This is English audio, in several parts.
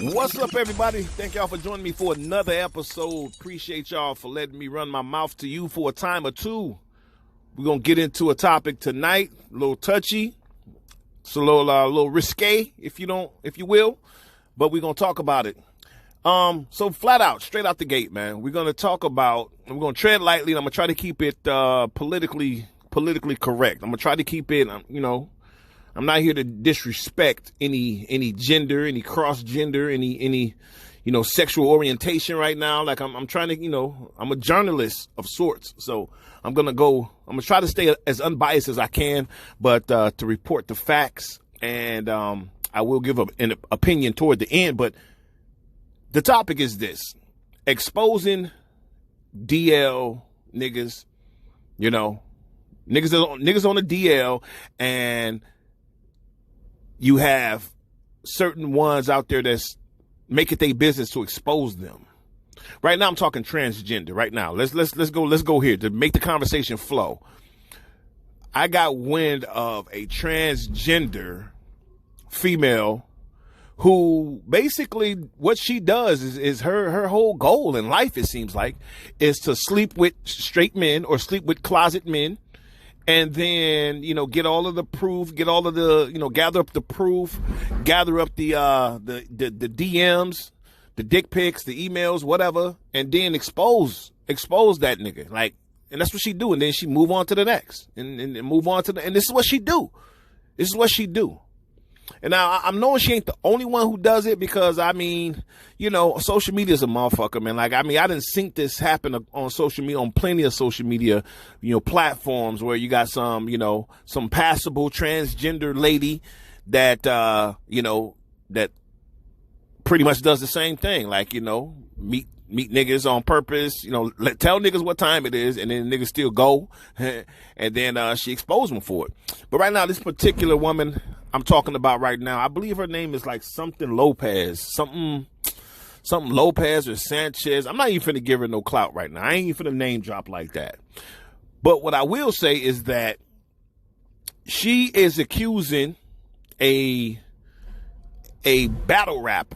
What's up, everybody? Thank y'all for joining me for another episode. Appreciate y'all for letting me run my mouth to you for a time or two. We're going to get into a topic tonight, a little touchy. It's a little risque, if you will, but we're going to talk about it. So flat out, straight out the gate, man, we're going to tread lightly, and I'm going to try to keep it politically correct. I'm going to try to keep it, I'm not here to disrespect any gender, any cross gender, any sexual orientation right now. Like I'm trying to, I'm a journalist of sorts. So I'm going to try to stay as unbiased as I can, but to report the facts, and I will give an opinion toward the end. But the topic is this: exposing DL niggas, niggas on the DL, and you have certain ones out there that's make it their business to expose them. Right now, I'm talking transgender. Right now, let's go here to make the conversation flow. I got wind of a transgender female who basically what she does is her whole goal in life, it seems like, is to sleep with straight men or sleep with closet men. And then, get all of the proof, gather up the proof, gather up the DMs, the dick pics, the emails, whatever, and then expose that nigga. Like, and that's what she do. And then she move on to the next and move on to and this is what she do. This is what she do. And now I'm knowing she ain't the only one who does it, because social media is a motherfucker, man. Like, I didn't think this happen on social media, on plenty of social media, platforms where you got some passable transgender lady that, that pretty much does the same thing. Like, meet niggas on purpose, tell niggas what time it is, and then niggas still go, and then she exposed them for it. But right now, this particular woman I'm talking about right now, I believe her name is like something Lopez, something Lopez or Sanchez. I'm not even finna give her no clout right now. I ain't even finna name drop like that. But what I will say is that she is accusing a battle rap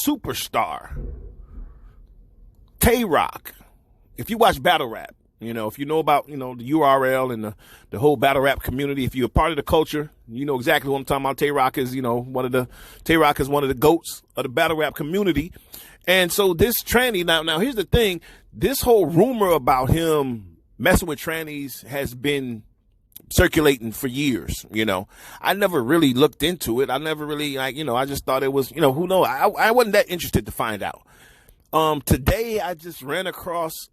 superstar, Tay-Rock. If you watch battle rap, if you know about, the URL and the whole battle rap community, if you're a part of the culture, you know exactly what I'm talking about. Tay-Rock is, Tay-Rock is one of the goats of the battle rap community. And so this tranny, now here's the thing, this whole rumor about him messing with trannies has been circulating for years. I never really looked into it. I never really, I just thought it was, who knows? I wasn't that interested to find out. Today I just ran across,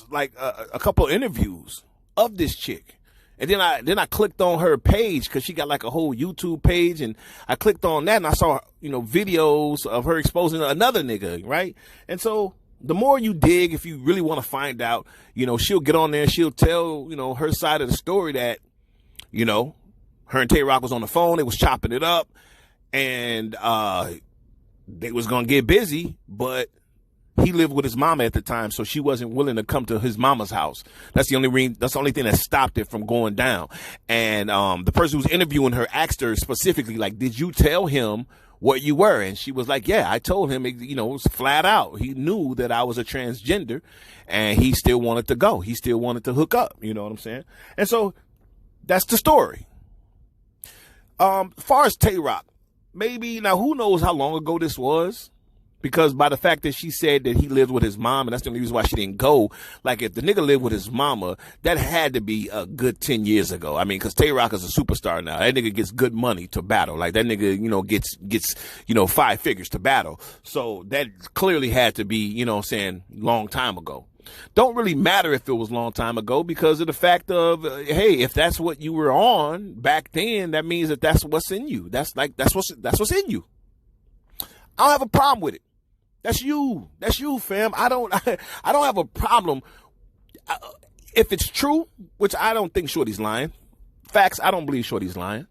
like a couple interviews of this chick. And then I clicked on her page, because she got like a whole YouTube page, and I clicked on that and I saw, videos of her exposing another nigga, right? And so the more you dig, if you really want to find out, she'll get on there and she'll tell, her side of the story that, her and Tay-Rock was on the phone, they was chopping it up, and they was going to get busy, but he lived with his mama at the time, so she wasn't willing to come to his mama's house. That's the only thing that stopped it from going down. And the person who's interviewing her asked her specifically, like, did you tell him what you were? And she was like, yeah, I told him, it was flat out. He knew that I was a transgender, and he still wanted to go. He still wanted to hook up. You know what I'm saying? And so that's the story. As far as Tay-Rock, maybe, now who knows how long ago this was? Because by the fact that she said that he lived with his mom, and that's the only reason why she didn't go. Like, if the nigga lived with his mama, that had to be a good 10 years ago. I mean, because Tay-Rock is a superstar now. That nigga gets good money to battle. Like, that nigga, gets 5 figures to battle. So that clearly had to be, long time ago. Don't really matter if it was a long time ago, because of the fact of, hey, if that's what you were on back then, that means that that's what's in you. That's what's in you. I don't have a problem with it. That's you, fam. I don't have a problem. If it's true, which I don't think Shorty's lying. Facts, I don't believe Shorty's lying.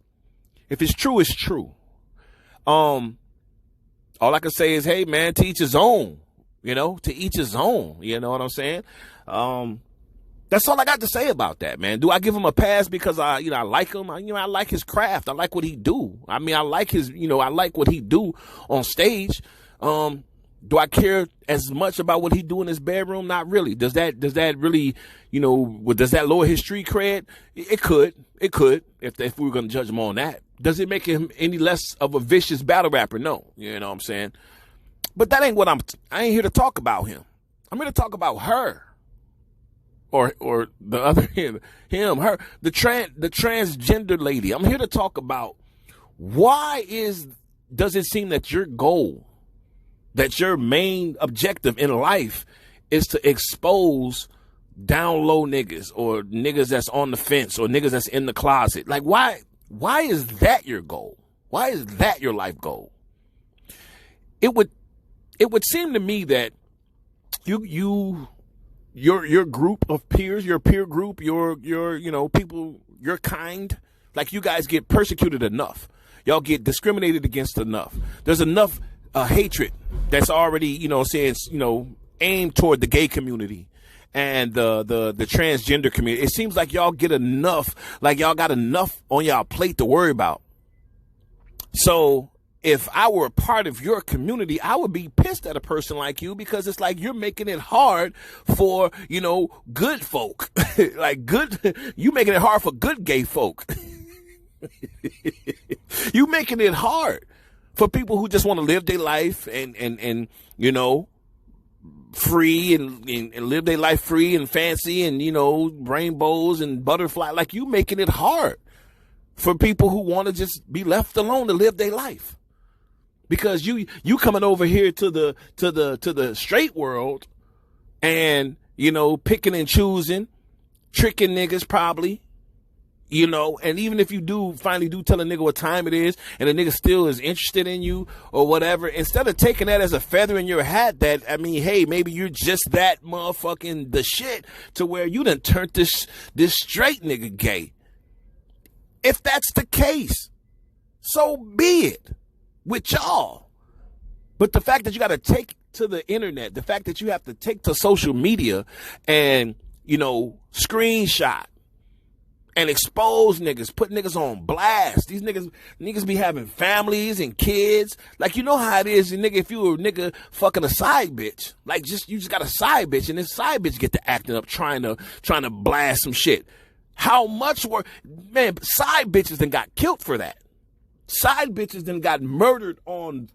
If it's true, it's true. All I can say is, hey, man, to each his own. To each his own. You know what I'm saying? That's all I got to say about that, man. Do I give him a pass because I like him? I like his craft. I like what he do. I mean, I like I like what he do on stage. Do I care as much about what he do in his bedroom? Not really. Does that really, does that lower his street cred? It could if we were going to judge him on that. Does it make him any less of a vicious battle rapper? No. You know what I'm saying? But that ain't what I ain't here to talk about him. I'm here to talk about her. Or the other him, her, the transgender lady. I'm here to talk about why does it seem that your goal, that your main objective in life is to expose down low niggas or niggas that's on the fence or niggas that's in the closet? Like, why is that your goal? Why is that your life goal? It would seem to me that your group of peers, your peer group, your people, your kind, like you guys get persecuted enough. Y'all get discriminated against enough. There's enough hatred that's already, aimed toward the gay community and the transgender community. It seems like y'all get enough, like y'all got enough on y'all plate to worry about. So if I were a part of your community, I would be pissed at a person like you because it's like you're making it hard for, good folk. You making it hard for good gay folk. You making it hard for people who just want to live their life and free and live their life free and fancy and, rainbows and butterfly. Like, you making it hard for people who want to just be left alone to live their life. Because you coming over here to the straight world and, picking and choosing, tricking niggas probably, and even if you finally tell a nigga what time it is and the nigga still is interested in you or whatever, instead of taking that as a feather in your hat hey, maybe you're just that motherfucking the shit to where you done turned this straight nigga gay. If that's the case, so be it. With y'all. But the fact that you got to take to the internet, the fact that you have to take to social media and, screenshot and expose niggas, put niggas on blast. These niggas be having families and kids. Like, you know how it is, nigga, if you were a nigga fucking a side bitch, like you just got a side bitch and this side bitch get to acting up trying to blast some shit. How much work, man, side bitches then got killed for that. Side bitches then got murdered on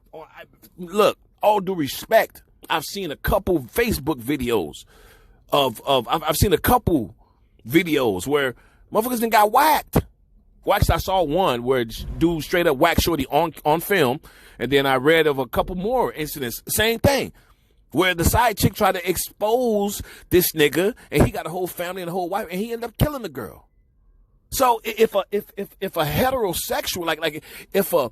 look, all due respect, I've seen a couple Facebook videos I've seen a couple videos where motherfuckers then got whacked. Well, actually, I saw one where dude straight up whacked shorty on film, and then I read of a couple more incidents, same thing, where the side chick tried to expose this nigga, and he got a whole family and a whole wife, and he ended up killing the girl. So if a heterosexual, like if a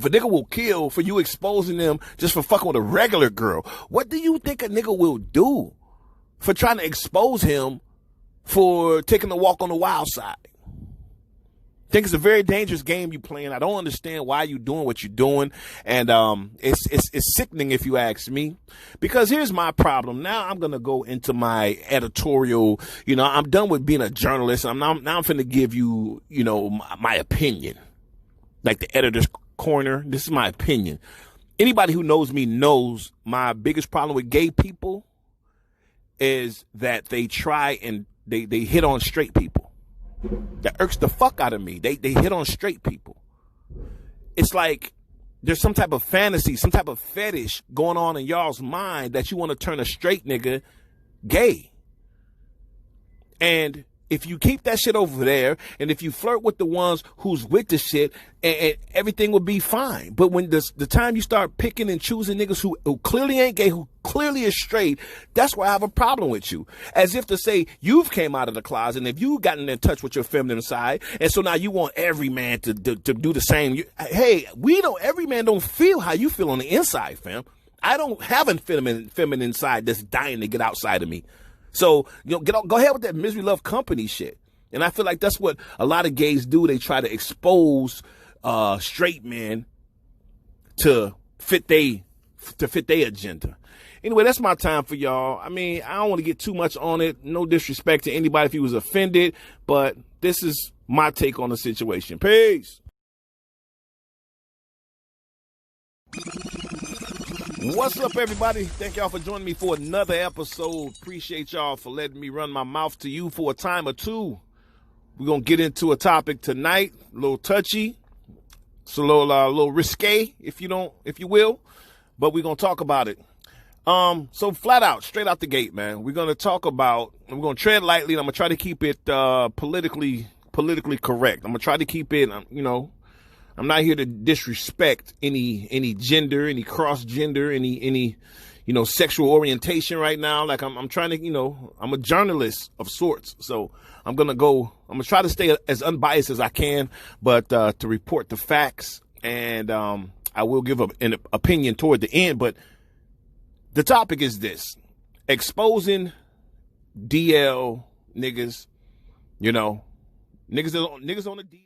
nigga will kill for you exposing them just for fucking with a regular girl, what do you think a nigga will do for trying to expose him for taking a walk on the wild side? I think it's a very dangerous game you playing. I don't understand why you doing what you're doing, and it's sickening if you ask me. Because here's my problem. Now I'm gonna go into my editorial. I'm done with being a journalist. Now I'm finna give you, my opinion, like the editor's corner. This is my opinion. Anybody who knows me knows my biggest problem with gay people is that they try and they hit on straight people. That irks the fuck out of me. They hit on straight people. It's like there's some type of fantasy, some type of fetish going on in y'all's mind that you want to turn a straight nigga gay. And if you keep that shit over there, and if you flirt with the ones who's with the shit, and everything will be fine. But when the time you start picking and choosing niggas who clearly ain't gay, who clearly is straight, that's where I have a problem with you. As if to say, you've came out of the closet, and if you've gotten in touch with your feminine side, and so now you want every man to do the same. Hey, every man don't feel how you feel on the inside, fam. I don't have a feminine side that's dying to get outside of me. So, go ahead with that misery love company shit. And I feel like that's what a lot of gays do. They try to expose straight men to fit their agenda. Anyway, that's my time for y'all. I mean, I don't want to get too much on it. No disrespect to anybody if he was offended, but this is my take on the situation. Peace. What's up, everybody? Thank y'all for joining me for another episode. Appreciate y'all for letting me run my mouth to you for a time or two. We're going to get into a topic tonight, a little touchy. It's a little risque, if you will, but we're going to talk about it. So flat out, straight out the gate, man, we're going to talk about, we're going to tread lightly, and I'm going to try to keep it politically correct. I'm going to try to keep it, I'm not here to disrespect any gender, any cross gender, any sexual orientation right now. Like I'm trying to, I'm a journalist of sorts. So I'm going to try to stay as unbiased as I can, but to report the facts, and I will give an opinion toward the end. But the topic is this: exposing DL niggas, niggas on the DL.